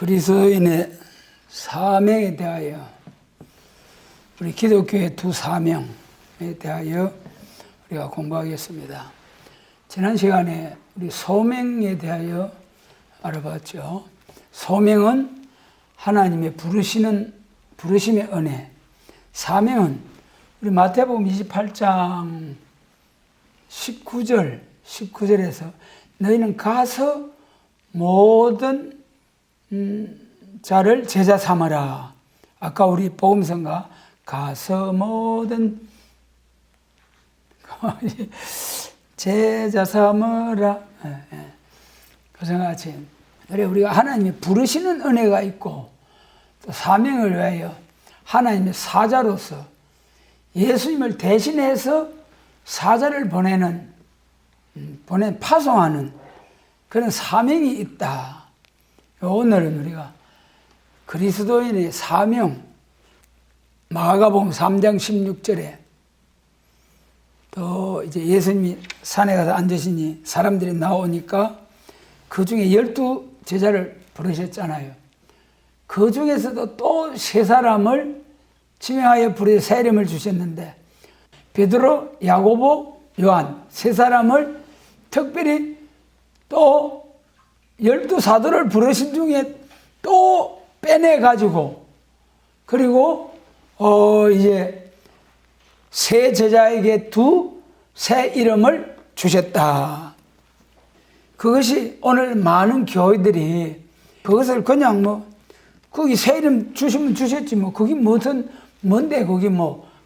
그리스도인의 사명에 대하여, 우리 기독교의 두 사명에 대하여 우리가 공부하겠습니다. 지난 시간에 우리 소명에 대하여 알아봤죠. 소명은 하나님의 부르심의 은혜, 사명은 우리 마태복음 28장 19절에서 너희는 가서 모든 자를 제자 삼으라. 아까 우리 복음성가 가서 모든 제자 삼으라. 그래서 같이 우리가 하나님이 부르시는 은혜가 있고 또 사명을 위하여 하나님의 사자로서 예수님을 대신해서 사자를 파송하는 그런 사명이 있다. 오늘은 우리가 그리스도인의 사명, 마가복음 3장 16절에 또 이제 예수님이 산에 가서 앉으시니 사람들이 나오니까 그 중에 12제자를 부르셨잖아요. 그 중에서도 또 세 사람을 지명하여 부르어 새 이름을 주셨는데 베드로, 야고보, 요한 세 사람을 특별히 또 12사도를 부르신 중에 또 빼내가지고 그리고 이제 새 제자에게 새 이름을 주셨다. 그것이 오늘 많은 교회들이 그것을 그냥 거기 새 이름 주시면 주셨지 거기 뭔데 거기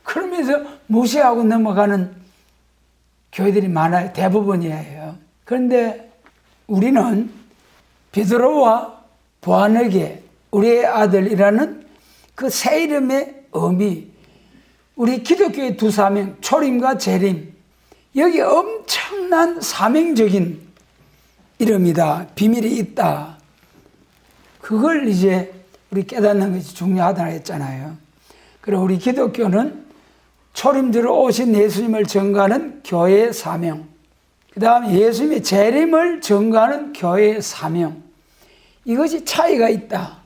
그러면서 무시하고 넘어가는 교회들이 많아요. 대부분이에요. 그런데 우리는 베드로와 보아너게 우리의 아들이라는 그 새 이름의 의미, 우리 기독교의 두 사명, 초림과 재림, 여기 엄청난 사명적인 이름이다. 비밀이 있다. 그걸 이제 우리 깨닫는 것이 중요하다고 했잖아요. 그리고 우리 기독교는 초림 들어오신 예수님을 증거하는 교회의 사명, 그 다음에 예수님의 재림을 증거하는 교회의 사명, 이것이 차이가 있다.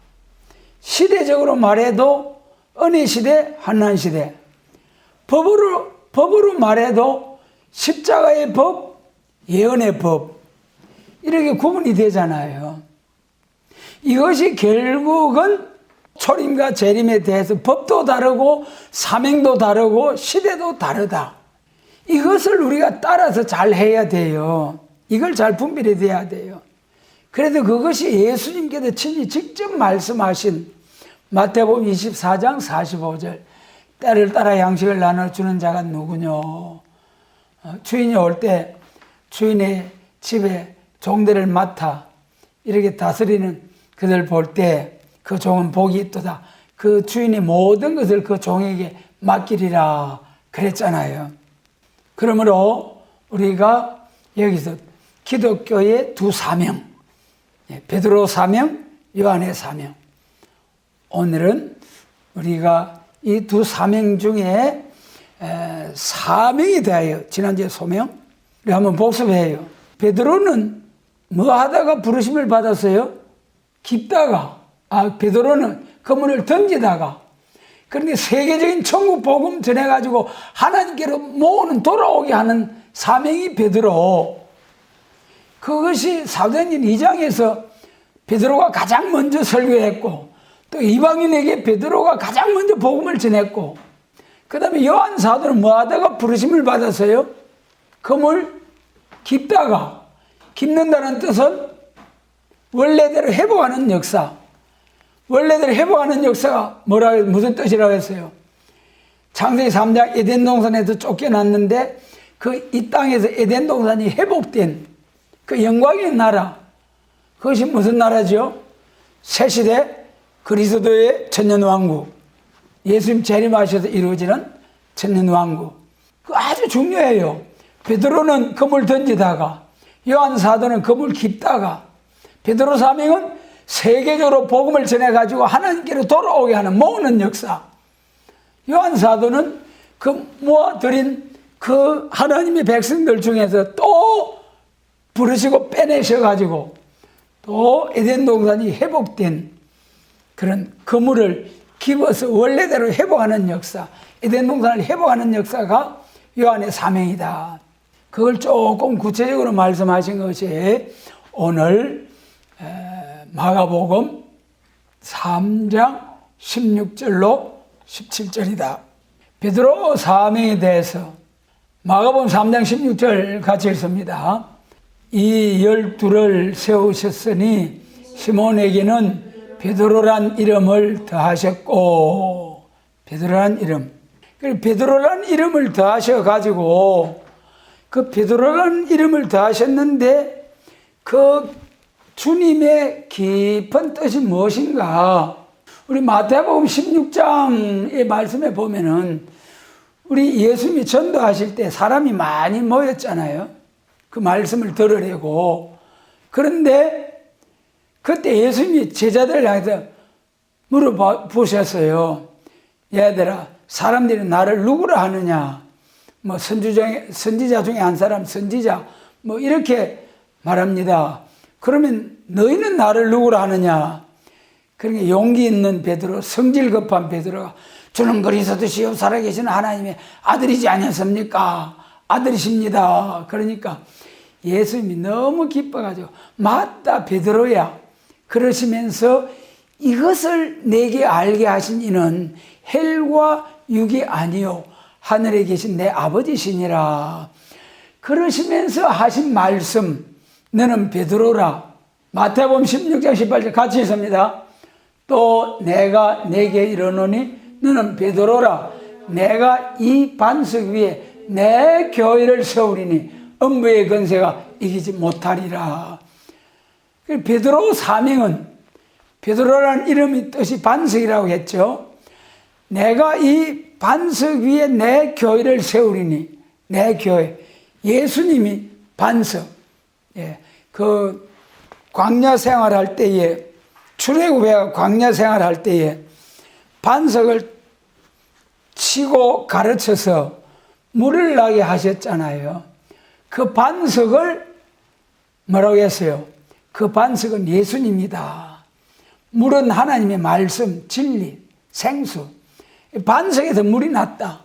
시대적으로 말해도 은혜시대, 환난시대, 법으로 말해도 십자가의 법, 예언의 법, 이렇게 구분이 되잖아요. 이것이 결국은 초림과 재림에 대해서 법도 다르고 사명도 다르고 시대도 다르다. 이것을 우리가 따라서 잘 해야 돼요. 이걸 잘 분별이 돼야 돼요. 그래도 그것이 예수님께서 친히 직접 말씀하신 마태복음 24장 45절 때를 따라 양식을 나눠주는 자가 누구뇨? 주인이 올 때 주인의 집에 종들을 맡아 이렇게 다스리는 그들 볼 때 그 종은 복이 있도다. 그 주인이 모든 것을 그 종에게 맡기리라 그랬잖아요. 그러므로 우리가 여기서 기독교의 두 사명, 베드로 사명, 요한의 사명, 오늘은 우리가 이 두 사명 중에 사명에 대하여 지난주에 소명 우리 한번 복습해요. 베드로는 뭐 하다가 부르심을 받았어요? 깁다가, 베드로는 그물을 던지다가, 그런데 세계적인 천국 복음 전해가지고 하나님께로 모으는 돌아오게 하는 사명이 베드로. 그것이 사도행전 2장에서 베드로가 가장 먼저 설교했고 또 이방인에게 베드로가 가장 먼저 복음을 전했고, 그 다음에 요한 사도는 뭐 하다가 부르심을 받았어요? 그물 깁다가, 깁는다는 뜻은 원래대로 회복하는 역사. 원래대로 회복하는 역사가 무슨 뜻이라고 했어요? 창세기 3장 에덴 동산에서 쫓겨났는데 이 땅에서 에덴 동산이 회복된 그 영광의 나라. 그것이 무슨 나라죠? 새시대 그리스도의 천년왕국. 예수님 재림하셔서 이루어지는 천년왕국. 그 아주 중요해요. 베드로는 그물 던지다가, 요한 사도는 그물 깁다가, 베드로 사명은 세계적으로 복음을 전해가지고 하나님께로 돌아오게 하는 모으는 역사. 요한 사도는 그 모아들인 그 하나님의 백성들 중에서 또 부르시고 빼내셔가지고 또 에덴 동산이 회복된 그런 그물을 집어서 원래대로 회복하는 역사, 에덴 동산을 회복하는 역사가 요한의 사명이다. 그걸 조금 구체적으로 말씀하신 것이 오늘 마가복음 3장 16절로 17절이다. 베드로 사명에 대해서 마가복음 3장 16절 같이 읽습니다. 이 12를 세우셨으니 시몬에게는 베드로란 이름을 더하셨고, 베드로란 이름. 베드로란 이름을 더하셔가지고, 그 베드로란 이름을 더하셨는데, 그 주님의 깊은 뜻이 무엇인가? 우리 마태복음 16장의 말씀에 보면은, 우리 예수님이 전도하실 때 사람이 많이 모였잖아요. 그 말씀을 들으려고. 그런데 그때 예수님이 제자들을 향해서 물어보셨어요. 얘들아, 사람들이 나를 누구라 하느냐? 뭐 선지자 중에 한 사람, 선지자, 뭐 이렇게 말합니다. 그러면 너희는 나를 누구라 하느냐? 그러니까 용기 있는 베드로, 성질 급한 베드로가 주는 그리스도시요 살아계신 하나님의 아들이지 않았습니까? 아들이십니다. 그러니까 예수님이 너무 기뻐가지고 맞다 베드로야. 그러시면서 이것을 내게 알게 하신 이는 혈과 육이 아니요 하늘에 계신 내 아버지시니라. 그러시면서 하신 말씀, 너는 베드로라. 마태복음 16장 18절 같이 읽습니다. 또 내가 내게 이르노니 너는 베드로라. 내가 이 반석 위에 내 교회를 세우리니 음부의 권세가 이기지 못하리라. 베드로 사명은, 베드로라는 이름이 뜻이 반석이라고 했죠. 내가 이 반석 위에 내 교회를 세우리니, 내 교회, 예수님이 반석. 예, 그 광야 생활할 때에, 출애굽에 광야 생활할 때에 반석을 치고 가르쳐서 물을 나게 하셨잖아요. 그 반석을 뭐라고 했어요? 그 반석은 예수님이다. 물은 하나님의 말씀, 진리, 생수. 반석에서 물이 났다.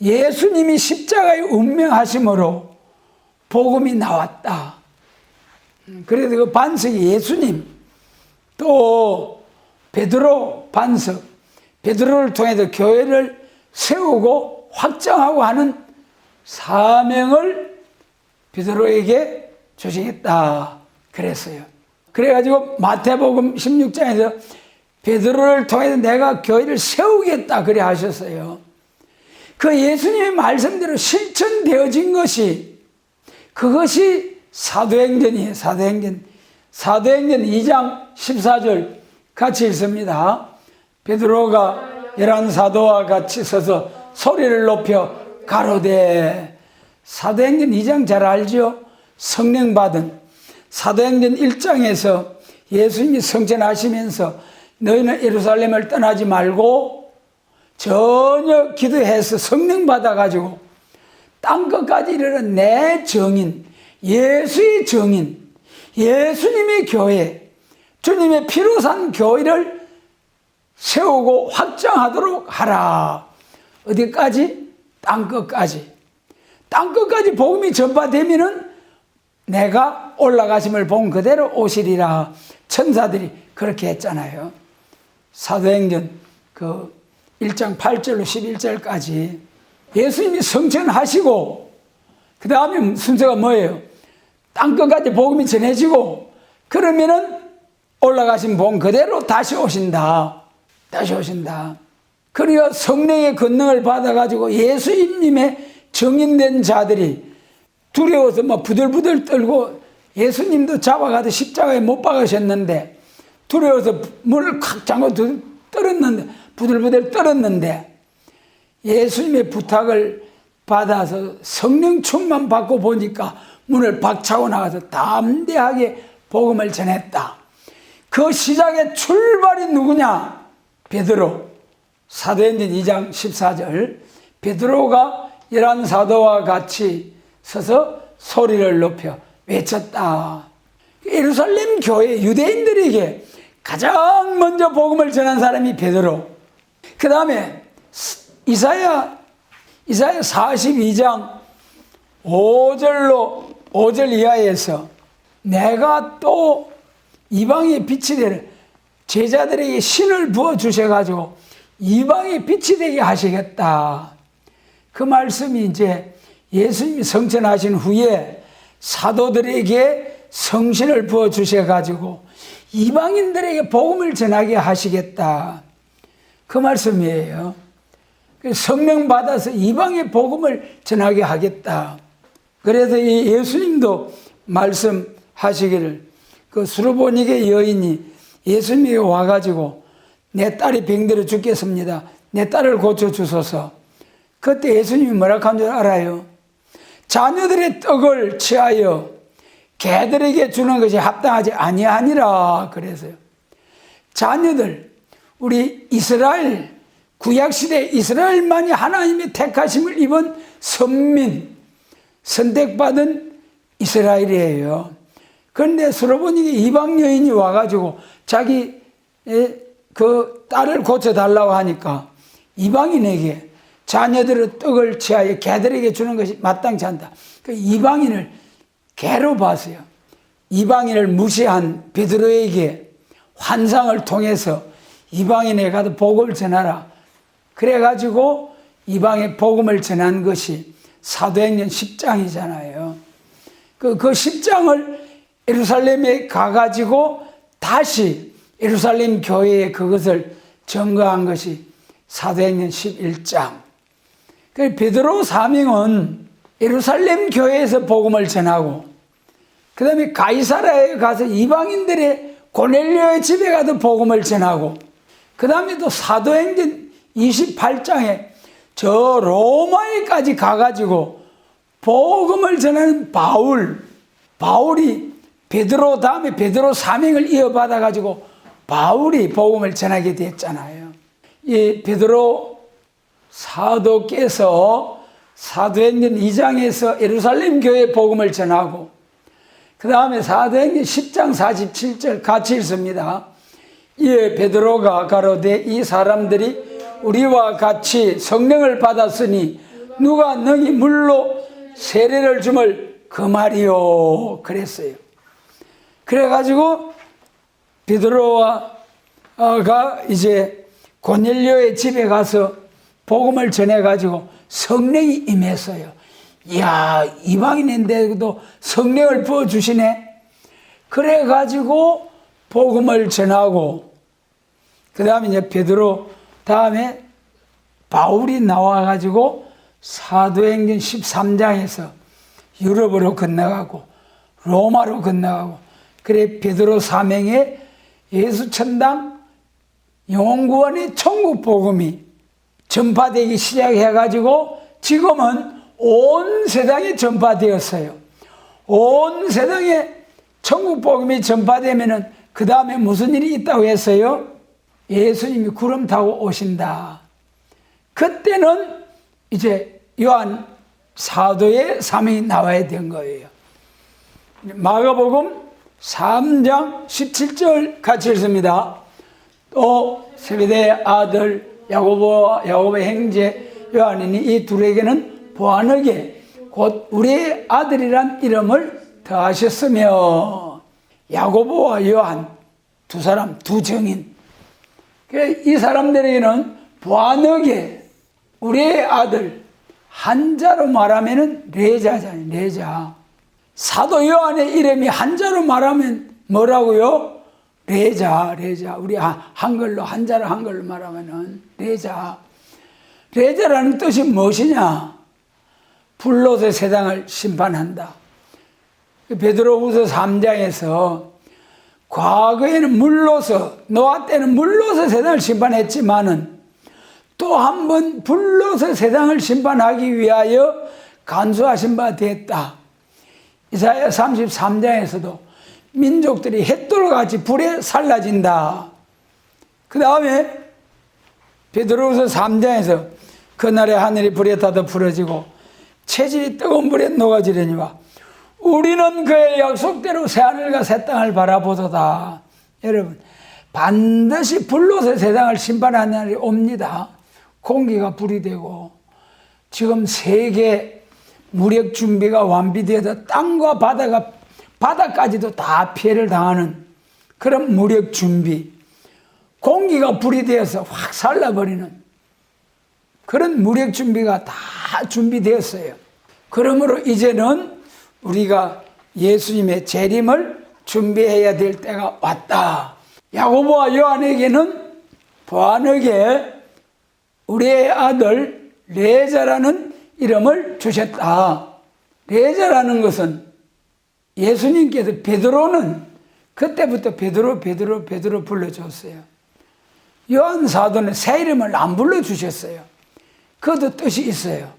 예수님이 십자가의 운명하심으로 복음이 나왔다. 그래서 그 반석이 예수님, 또 베드로 반석, 베드로를 통해서 교회를 세우고 확장하고 하는 사명을 베드로에게 주시겠다 그랬어요. 그래가지고 마태복음 16장에서 베드로를 통해서 내가 교회를 세우겠다 그래 하셨어요. 그 예수님의 말씀대로 실천되어진 것이, 그것이 사도행전이에요. 사도행전 2장 14절 같이 읽습니다. 베드로가 11 사도와 같이 서서 소리를 높여 가로되. 사도행전 2장 잘 알죠? 성령 받은. 사도행전 1장에서 예수님이 성전하시면서 너희는 예루살렘을 떠나지 말고 전혀 기도해서 성령 받아가지고 땅끝까지 이르는 내 정인, 예수의 정인, 예수님의 교회, 주님의 피로 산 교회를 세우고 확장하도록 하라. 어디까지? 땅끝까지. 땅끝까지 복음이 전파되면은 내가 올라가심을 본 그대로 오시리라. 천사들이 그렇게 했잖아요. 사도행전 그 1장 8절로 11절까지 예수님이 성천하시고 그 다음에 순서가 뭐예요? 땅끝까지 복음이 전해지고 그러면은 올라가신 본 그대로 다시 오신다. 다시 오신다. 그리고 성령의 권능을 받아가지고 예수님의 정인된 자들이 두려워서 막 부들부들 떨고, 예수님도 잡아가도 십자가에 못 박으셨는데 두려워서 문을 콱 잠궈 떨었는데, 부들부들 떨었는데 예수님의 부탁을 받아서 성령 충만 받고 보니까 문을 박차고 나가서 담대하게 복음을 전했다. 그 시작의 출발이 누구냐? 베드로. 사도행전 2장 14절 베드로가 11 사도와 같이 서서 소리를 높여 외쳤다. 예루살렘 교회 유대인들에게 가장 먼저 복음을 전한 사람이 베드로. 그 다음에 이사야 42장 5절 이하에서 내가 또 이방의 빛이 되는 제자들에게 신을 부어 주셔가지고 이방의 빛이 되게 하시겠다. 그 말씀이 이제 예수님이 성천하신 후에 사도들에게 성신을 부어 주셔가지고 이방인들에게 복음을 전하게 하시겠다. 그 말씀이에요. 성령 받아서 이방의 복음을 전하게 하겠다. 그래서 이 예수님도 말씀하시기를 그 수르보니게 여인이 예수님에게 와가지고 내 딸이 병들어 죽겠습니다. 내 딸을 고쳐주소서. 그때 예수님이 뭐라고 한 줄 알아요? 자녀들의 떡을 취하여 개들에게 주는 것이 합당하지 아니하니라 그래서요. 자녀들, 우리 이스라엘, 구약시대 이스라엘만이 하나님의 택하심을 입은 선민, 선택받은 이스라엘이에요. 그런데 수르보니게 이방 여인이 와가지고 자기 그 딸을 고쳐달라고 하니까 이방인에게 자녀들의 떡을 취하여 개들에게 주는 것이 마땅치 않다. 그 이방인을 개로 봤어요. 이방인을 무시한 베드로에게 환상을 통해서 이방인에 가서 복음을 전하라. 그래가지고 이방에 복음을 전한 것이 사도행전 10장이잖아요. 그 10장을 예루살렘에 가가지고 다시 예루살렘 교회에 그것을 증거한 것이 사도행전 11장. 그 베드로 사명은 예루살렘 교회에서 복음을 전하고 그 다음에 가이사라에 가서 이방인들의 고넬료의 집에 가서 복음을 전하고 그 다음에 또 사도행전 28장에 저 로마에까지 가가지고 복음을 전하는 바울이 베드로 다음에 베드로 사명을 이어받아가지고 바울이 복음을 전하게 됐잖아요. 이 베드로 사도께서 사도행전 2장에서 예루살렘 교회 복음을 전하고 그 다음에 사도행전 10장 47절 같이 읽습니다. 이에 베드로가 가로되 이 사람들이 우리와 같이 성령을 받았으니 누가 능히 물로 세례를 줌을 그 말이요 그랬어요. 그래가지고 베드로가 이제 고넬료의 집에 가서 복음을 전해가지고 성령이 임했어요. 이야, 이방인인데도 성령을 부어주시네. 그래가지고 복음을 전하고 그 다음에 이제 베드로 다음에 바울이 나와가지고 사도행전 13장에서 유럽으로 건너가고 로마로 건너가고 그래 베드로 사명에 예수 천당 영혼구원의 천국 복음이 전파되기 시작해가지고 지금은 온 세상에 전파되었어요. 온 세상에 천국 복음이 전파되면은 그 다음에 무슨 일이 있다고 했어요? 예수님이 구름 타고 오신다. 그때는 이제 요한 사도의 사명이 나와야 된 거예요. 마가복음 3장 17절 같이 읽습니다. 또 세베대의 아들 야고보와 야고보의 형제 요한이니 이 둘에게는 보아너게 곧 우리의 아들이란 이름을 더하셨으며 야고보와 요한 두 사람 두 증인 이 사람들에게는 보아너게 우리의 아들 한자로 말하면은 레자잖아요. 레자. 사도 요한의 이름이 한자로 말하면 뭐라고요? 레자. 우리 한글로 한자로 한글로 말하면은 레자. 레자라는 뜻이 무엇이냐? 불로서 세상을 심판한다. 베드로후서 3장에서 과거에는 물로서 노아 때는 물로서 세상을 심판했지만은 또 한 번 불로서 세상을 심판하기 위하여 간수하신 바 됐다. 이사야 33장에서도 민족들이 햇돌같이 불에 살라진다. 그 다음에 베드로후서 3장에서 그날에 하늘이 불에 타도 부러지고 체질이 뜨거운 불에 녹아지려니와 우리는 그의 약속대로 새하늘과 새 땅을 바라보도다. 여러분 반드시 불로서 세상을 심판하는 날이 옵니다. 공기가 불이 되고 지금 세계 무력 준비가 완비되어서 땅과 바다까지도 다 피해를 당하는 그런 무력 준비, 공기가 불이 되어서 확 살라버리는 그런 무력 준비가 다 준비되었어요. 그러므로 이제는 우리가 예수님의 재림을 준비해야 될 때가 왔다. 야고보와 요한에게는 보아너게 우리의 아들 레자라는 이름을 주셨다. 레자라는 것은 예수님께서 베드로는 그때부터 베드로 불러줬어요. 요한 사도는 새 이름을 안 불러주셨어요. 그것도 뜻이 있어요.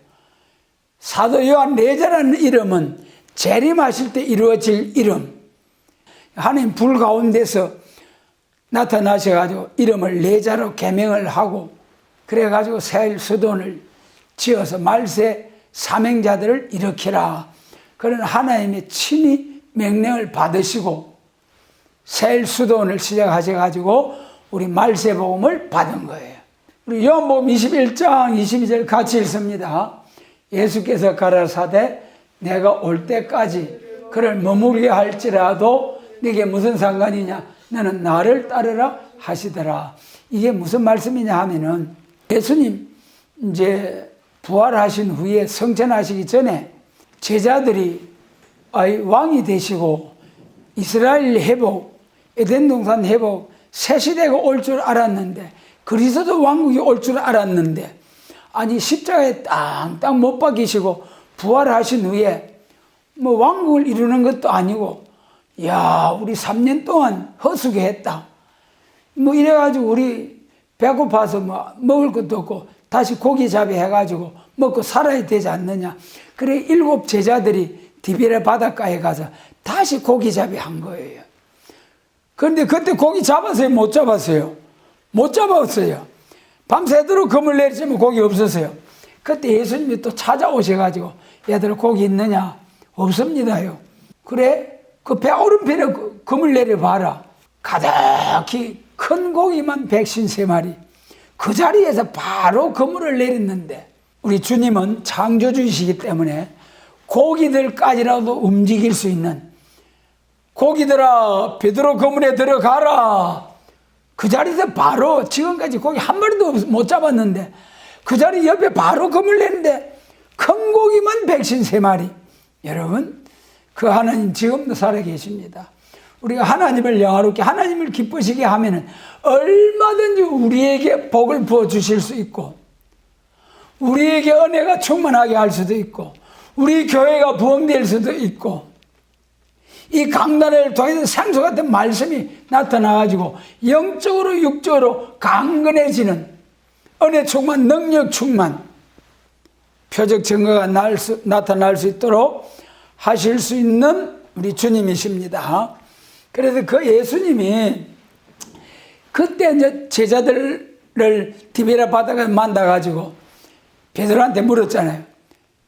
사도 요한 레자라는 이름은 재림하실 때 이루어질 이름. 하나님 불 가운데서 나타나셔가지고 이름을 레자로 계명을 하고 그래가지고 새 수돈을 지어서 말세 사명자들을 일으키라. 그런 하나님의 친히 명령을 받으시고 새 수돈을 시작하셔가지고 우리 말세 복음을 받은 거예요. 우리 요한복음 21장 22절 같이 읽습니다. 예수께서 가라사대 내가 올 때까지 그를 머무르게 할지라도 네게 무슨 상관이냐, 너는 나를 따르라 하시더라. 이게 무슨 말씀이냐 하면은 예수님 이제 부활하신 후에 성천하시기 전에 제자들이 왕이 되시고 이스라엘 회복, 에덴 동산 회복, 새 시대가 올 줄 알았는데, 그리스도 왕국이 올 줄 알았는데, 아니 십자가에 땅땅 못 박히시고 부활하신 후에 뭐 왕국을 이루는 것도 아니고, 야 우리 3년 동안 허수게 했다. 뭐 이래가지고 우리 배고파서 뭐 먹을 것도 없고 다시 고기잡이 해가지고 먹고 살아야 되지 않느냐. 그래 7 제자들이 디베레 바닷가에 가서 다시 고기잡이 한 거예요. 그런데 그때 고기 잡았어요? 못 잡았어요? 못 잡았어요. 밤새도록 금을 내리지만 고기 없었어요. 그때 예수님이 또 찾아오셔가지고 얘들 고기 있느냐? 없습니다요. 그래 그 배 오른편에 금을 내려봐라. 가득히 큰 고기만 153마리. 그 자리에서 바로 그물을 내렸는데, 우리 주님은 창조주이시기 때문에 고기들까지라도 움직일 수 있는, 고기들아 베드로 그물에 들어가라. 그 자리에서 바로, 지금까지 고기 한 마리도 못 잡았는데 그 자리 옆에 바로 그물 내는데 큰 고기만 153마리. 여러분, 그 하나님 지금도 살아계십니다. 우리가 하나님을 영화롭게, 하나님을 기쁘시게 하면은 얼마든지 우리에게 복을 부어주실 수 있고, 우리에게 은혜가 충만하게 할 수도 있고, 우리 교회가 부흥될 수도 있고, 이 강단을 통해서 생수 같은 말씀이 나타나가지고 영적으로 육적으로 강건해지는 은혜 충만, 능력 충만, 표적 증거가 나타날 수 있도록 하실 수 있는 우리 주님이십니다. 그래서 그 예수님이 그때 이제 제자들을 디베라 바다가 만나가지고 베드로한테 물었잖아요.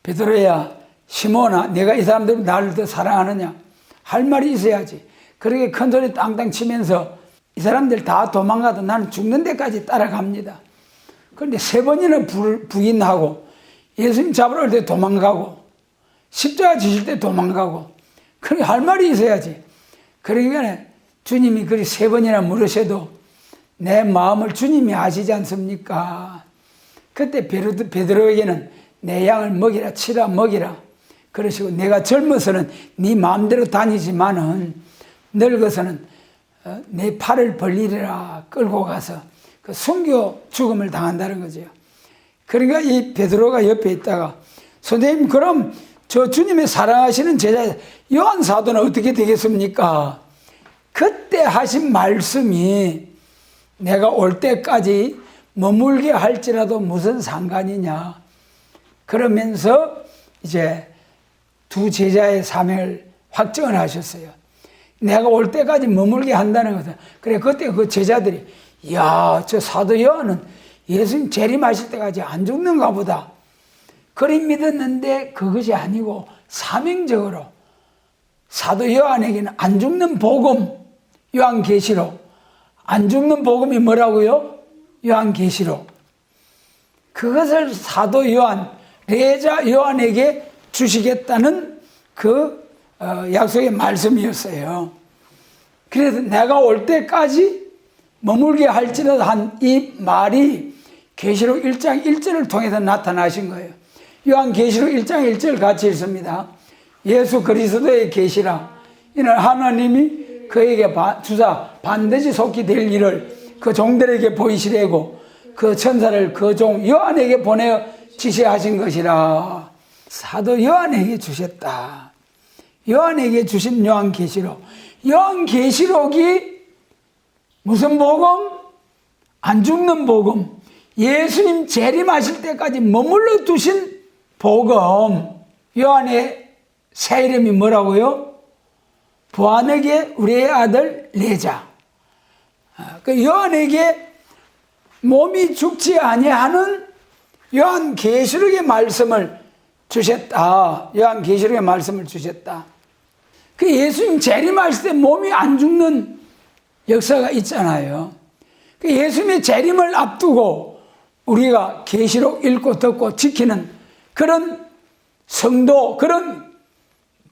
베드로야, 시몬아, 내가 이 사람들 나를 더 사랑하느냐? 할 말이 있어야지. 그렇게 큰 소리 땅땅 치면서 이 사람들 다 도망가도 나는 죽는 데까지 따라갑니다. 그런데 3번이나 부인하고 예수님 잡으러 올 때 도망가고 십자가 지실 때 도망가고, 그렇게 할 말이 있어야지. 그러니까 주님이 그리 3번이나 물으셔도 내 마음을 주님이 아시지 않습니까? 그때 베드로에게는 내 양을 먹이라, 치라, 먹이라 그러시고, 내가 젊어서는 네 마음대로 다니지만은 늙어서는 내 팔을 벌리리라 끌고 가서 그 순교 죽음을 당한다는 거죠. 그러니까 이 베드로가 옆에 있다가, 선생님 그럼 저 주님의 사랑하시는 제자 요한 사도는 어떻게 되겠습니까? 그때 하신 말씀이 내가 올 때까지 머물게 할지라도 무슨 상관이냐. 그러면서 이제 2 제자의 사명을 확정을 하셨어요. 내가 올 때까지 머물게 한다는 것은, 그래 그때 그 제자들이, 이야 저 사도 요한은 예수님 재림하실 때까지 안 죽는가 보다 그리 믿었는데, 그것이 아니고 사명적으로 사도 요한에게는 안 죽는 복음, 요한계시록, 안 죽는 복음이 뭐라고요? 요한계시록. 그것을 사도 요한, 레자 요한에게 주시겠다는 그 약속의 말씀이었어요. 그래서 내가 올 때까지 머물게 할지라도 한 이 말이 계시록 1장 1절을 통해서 나타나신 거예요. 요한계시록 1장 1절 같이 읽습니다. 예수 그리스도의 계시라. 이는 하나님이 그에게 주사 반드시 속히 될 일을 그 종들에게 보이시려고 그 천사를 그 종 요한에게 보내어 지시하신 것이라. 사도 요한에게 주셨다. 요한에게 주신 요한계시록. 요한계시록이 무슨 복음? 안 죽는 복음. 예수님 재림하실 때까지 머물러 두신 복음. 요한의 새 이름이 뭐라고요? 보아너게 우리의 아들 레자. 그 요한에게 몸이 죽지 아니하는 요한계시록의 말씀을 주셨다. 요한계시록의 말씀을 주셨다. 그 예수님 재림하실 때 몸이 안 죽는 역사가 있잖아요. 그 예수님의 재림을 앞두고 우리가 계시록 읽고 듣고 지키는 그런 성도, 그런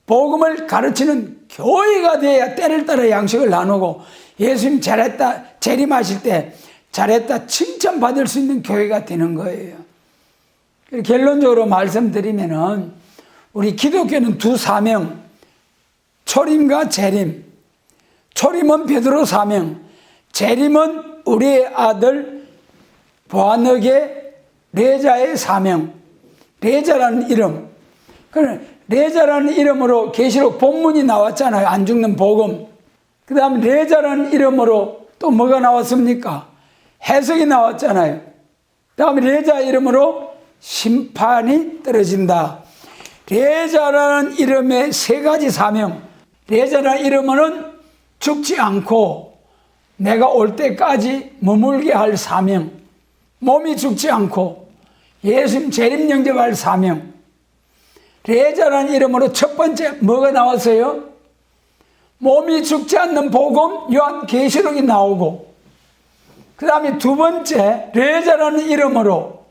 복음을 가르치는 교회가 되어야 때를 따라 양식을 나누고 예수님 잘했다, 재림하실 때 잘했다 칭찬받을 수 있는 교회가 되는 거예요. 결론적으로 말씀드리면은 우리 기독교는 두 사명, 초림과 재림. 초림은 베드로 사명, 재림은 우리의 아들 보아너게 레자의 사명. 레자라는 이름. 레자라는 이름으로 계시록 본문이 나왔잖아요. 안 죽는 복음. 그 다음 레자라는 이름으로 또 뭐가 나왔습니까? 해석이 나왔잖아요. 그 다음에 레자 이름으로 심판이 떨어진다. 레자라는 이름의 세 가지 사명. 레자라는 이름은 죽지 않고 내가 올 때까지 머물게 할 사명. 몸이 죽지 않고 예수님 재림 영접할 사명. 레자라는 이름으로 첫 번째 뭐가 나왔어요? 몸이 죽지 않는 복음 요한계시록이 나오고, 그 다음에 두 번째 레자라는 이름으로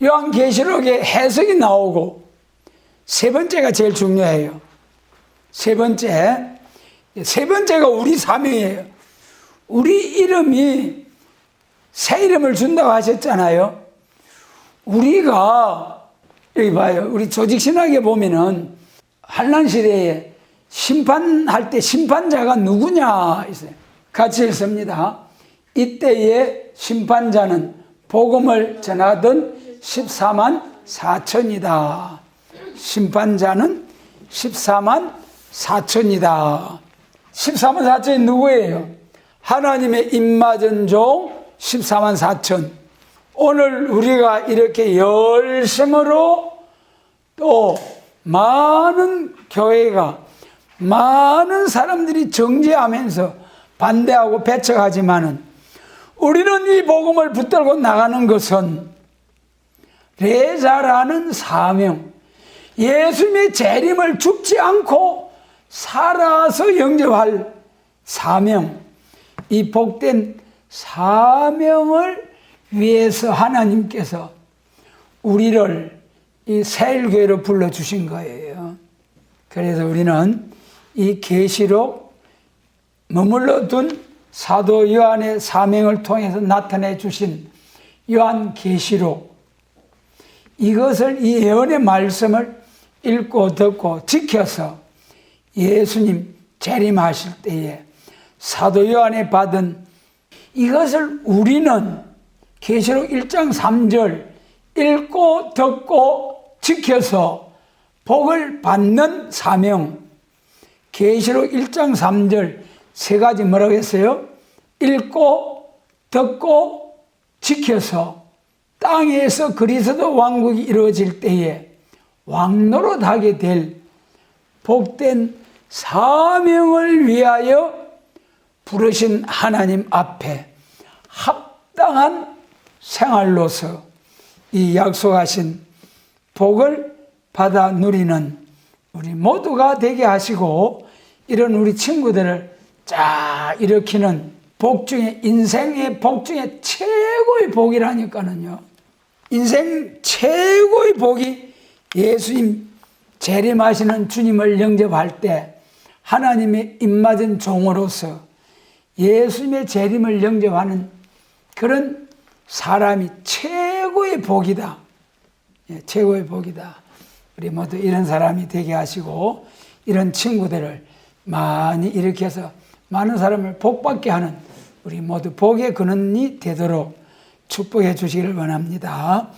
요한계시록의 해석이 나오고, 세 번째가 제일 중요해요. 세 번째가 우리 사명이에요. 우리 이름이 새 이름을 준다고 하셨잖아요. 우리가 여기 봐요. 우리 조직신학에 보면은 환란 시대에 심판할 때 심판자가 누구냐 있어요. 같이 읽습니다. 이때의 심판자는 복음을 전하던 14만 4천이다. 심판자는 14만 4천이다. 14만 4천이 누구예요? 하나님의 입맞은 종 14만 4천. 오늘 우리가 이렇게 열심으로 또 많은 교회가 많은 사람들이 정죄하면서 반대하고 배척하지만은 우리는 이 복음을 붙들고 나가는 것은 레자라는 사명, 예수님의 재림을 죽지 않고 살아서 영접할 사명, 이 복된 사명을 위해서 하나님께서 우리를 이 새일교회로 불러주신 거예요. 그래서 우리는 이 계시록 머물러 둔 사도 요한의 사명을 통해서 나타내 주신 요한계시록, 이것을 이 예언의 말씀을 읽고 듣고 지켜서 예수님 재림하실 때에 사도 요한이 받은 이것을 우리는 계시록 1장 3절 읽고 듣고 지켜서 복을 받는 사명. 계시록 1장 3절 세 가지 뭐라고 했어요? 읽고 듣고 지켜서 땅에서 그리스도 왕국이 이루어질 때에 왕노릇하게 될 복된 사명을 위하여 부르신 하나님 앞에 합당한 생활로서 이 약속하신 복을 받아 누리는 우리 모두가 되게 하시고, 이런 우리 친구들을 쫙 일으키는 복 중에, 인생의 복 중에 최고의 복이라니까는요. 인생 최고의 복이 예수님 재림하시는 주님을 영접할 때 하나님의 입맞은 종으로서 예수님의 재림을 영접하는 그런 사람이 최고의 복이다. 최고의 복이다. 우리 모두 이런 사람이 되게 하시고 이런 친구들을 많이 일으켜서 많은 사람을 복받게 하는 우리 모두 복의 근원이 되도록 축복해 주시기를 원합니다.